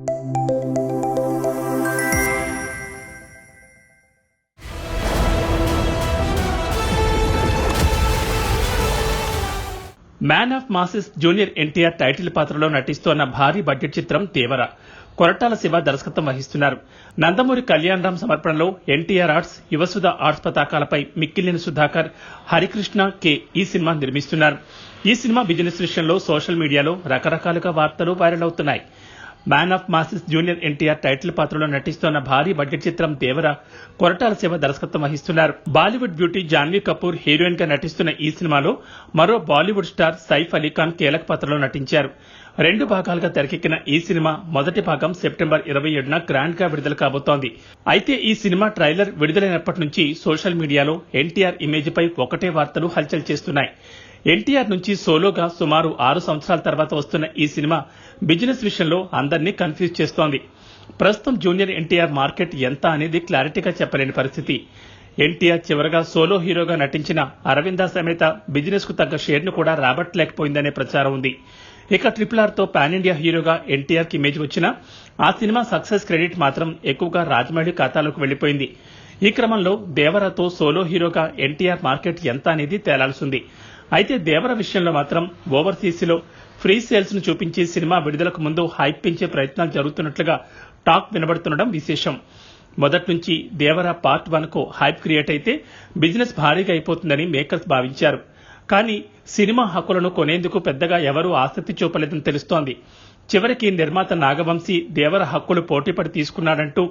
Man of masses junior NTR title పాత్రలో నటిస్తోన్న భారీ budget చిత్రం దేవర. కొరటాల శివ దర్శకత్వం వహిస్తున్నారు. నందమూరి కళ్యాణరామ్ సమర్పణలో ఎన్టీఆర్ ఆర్ట్స్, యువసుధ ఆర్ట్స్ పతాకాలపై మిక్కిలినేని సుధాకర్, హరికృష్ణ కె ఈ సినిమా నిర్మిస్తున్నారు. ఈ సినిమా బిజినెస్ విషయంలో సోషల్ మీడియాలో రకరకాలుగా వార్తలు వైరల్ అవుతున్నాయి. Man of masses junior NTR title పాత్రలో నటిస్తోన్న భారీ బడ్జెట్ చిత్రం దేవర కొరటాల శివ దర్శకత్వం వహిస్తున్నారు. బాలీవుడ్ బ్యూటీ జాన్వీ కపూర్ హీరోయిన్ గా నటిస్తున్న ఈ సినిమాలో మరో బాలీవుడ్ స్టార్ సైఫ్ అలీ ఖాన్ కీలక పాత్రలో నటించారు. 2 భాగాలుగా తెరకెక్కిన ఈ సినిమా మొదటి భాగం సెప్టెంబర్ 27న గ్రాండ్ గా విడుదల కాబోతోంది. అయితే ఈ సినిమా ట్రైలర్ విడుదలైనప్పటి నుంచి సోషల్ మీడియాలో ఎన్టీఆర్ ఇమేజ్ పై ఒకటే వార్తలు హల్చల్ చేస్తున్నాయి. ఎన్టీఆర్ నుంచి సోలోగా సుమారు 6 సంవత్సరాల తర్వాత వస్తున్న ఈ సినిమా బిజినెస్ విషయంలో అందరినీ కన్ఫ్యూజ్ చేస్తోంది. ప్రస్తుతం జూనియర్ ఎన్టీఆర్ మార్కెట్ ఎంత అనేది క్లారిటీగా చెప్పలేని పరిస్థితి. ఎన్టీఆర్ చివరగా సోలో హీరోగా నటించిన అరవింద సమేత బిజినెస్ కు తగ్గ షేర్ ను కూడా రాబట్టలేకపోయిందనే ప్రచారం ఉంది. ఇక RRR తో పాన్ ఇండియా హీరోగా ఎన్టీఆర్ కి ఇమేజ్ వచ్చినా ఆ సినిమా సక్సెస్ క్రెడిట్ మాత్రం ఎక్కువగా రాజమౌళి ఖాతాలోకి వెళ్లిపోయింది. ఈ క్రమంలో దేవరతో సోలో హీరోగా ఎన్టీఆర్ మార్కెట్ ఎంత అనేది తేలాల్సింది. అయితే దేవర విషయంలో మాత్రం ఓవర్సీస్ లో ఫ్రీ సేల్స్ ను చూపించి సినిమా విడుదలకు ముందు హైప్ పెంచే ప్రయత్నాలు జరుగుతున్నట్లుగా టాక్ వినబడుతుండడం విశేషం. మొదటి నుంచి దేవర పార్ట్ 1 కు హైప్ క్రియేట్ అయితే బిజినెస్ భారీగా అయిపోతుందని మేకర్స్ భావించారు. కానీ సినిమా హక్కులను కొనేందుకు పెద్దగా ఎవరూ ఆసక్తి చూపలేదని తెలుస్తోంది. చివరికి నిర్మాత నాగవంశీ దేవర హక్కులు పోటీపడి తీసుకున్నాడంటూ,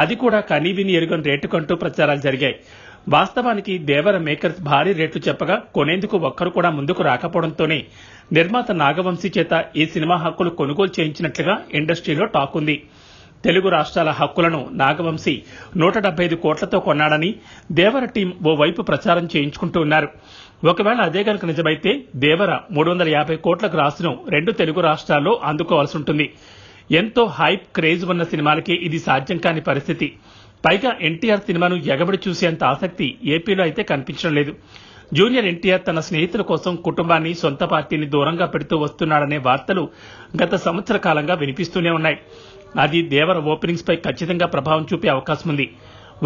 అది కూడా కనీవిని ఎరుగని రేటుకంటూ ప్రచారాలు జరిగాయి. వాస్తవానికి దేవర మేకర్స్ భారీ రేట్లు చెప్పగా కొనేందుకు ఒక్కరు కూడా ముందుకు రాకపోవడంతోనే నిర్మాత నాగవంశీ చేత ఈ సినిమా హక్కులు కొనుగోలు చేయించినట్లుగా ఇండస్ట్రీలో టాక్ ఉంది. తెలుగు రాష్ట్రాల హక్కులను నాగవంశీ 175 కోట్లతో కొన్నాడని దేవర టీం ఓవైపు ప్రచారం చేయించుకుంటూ ఉన్నారు. ఒకవేళ అదే గనుక నిజమైతే దేవర 350 కోట్ల గ్రాసును 2 తెలుగు రాష్ట్రాల్లో అందుకోవాల్సి ఉంటుంది. ఎంతో హైప్ క్రేజ్ ఉన్న సినిమాలకి ఇది సాధ్యం కాని పరిస్థితి. పైగా ఎన్టీఆర్ సినిమాను ఎగబడి చూసేంత ఆసక్తి ఏపీలో అయితే కనిపించడం లేదు. జూనియర్ ఎన్టీఆర్ తన స్నేహితుల కోసం కుటుంబాన్ని, సొంత పార్టీని దూరంగా పెడుతూ వస్తున్నాడనే వార్తలు గత సంవత్సర కాలంగా వినిపిస్తూనే ఉన్నాయి. అది దేవర ఓపెనింగ్స్ పై ఖచ్చితంగా ప్రభావం చూపే అవకాశం ఉంది.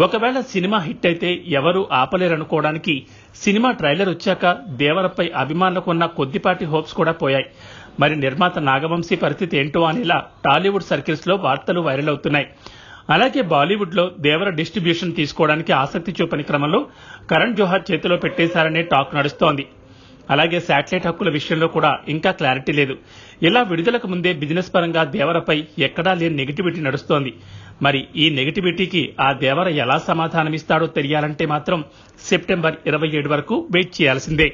ఒకవేళ సినిమా హిట్ అయితే ఎవరూ ఆపలేరనుకోవడానికి సినిమా ట్రైలర్ వచ్చాక దేవరపై అభిమానులకు ఉన్న కొద్దిపాటి హోప్స్ కూడా పోయాయి. మరి నిర్మాత నాగవంశీ పరిస్థితి ఏంటో అనేలా టాలీవుడ్ సర్కిల్స్ లో వార్తలు వైరల్ అవుతున్నాయి. అలాగే బాలీవుడ్ లో దేవర డిస్ట్రిబ్యూషన్ తీసుకోవడానికి ఆసక్తి చూపని క్రమంలో కరణ్ జోహార్ చేతిలో పెట్టేశారనే టాక్ నడుస్తోంది. అలాగే శాటిలైట్ హక్కుల విషయంలో కూడా ఇంకా క్లారిటీ లేదు. ఇలా విడుదలకు ముందే బిజినెస్ పరంగా దేవరపై ఎక్కడా లేని నెగిటివిటీ నడుస్తోంది. మరి ఈ నెగిటివిటీకి ఆ దేవర ఎలా సమాధానమిస్తాడో తెలియాలంటే మాత్రం సెప్టెంబర్ 27 వరకు వెయిట్ చేయాల్సిందే.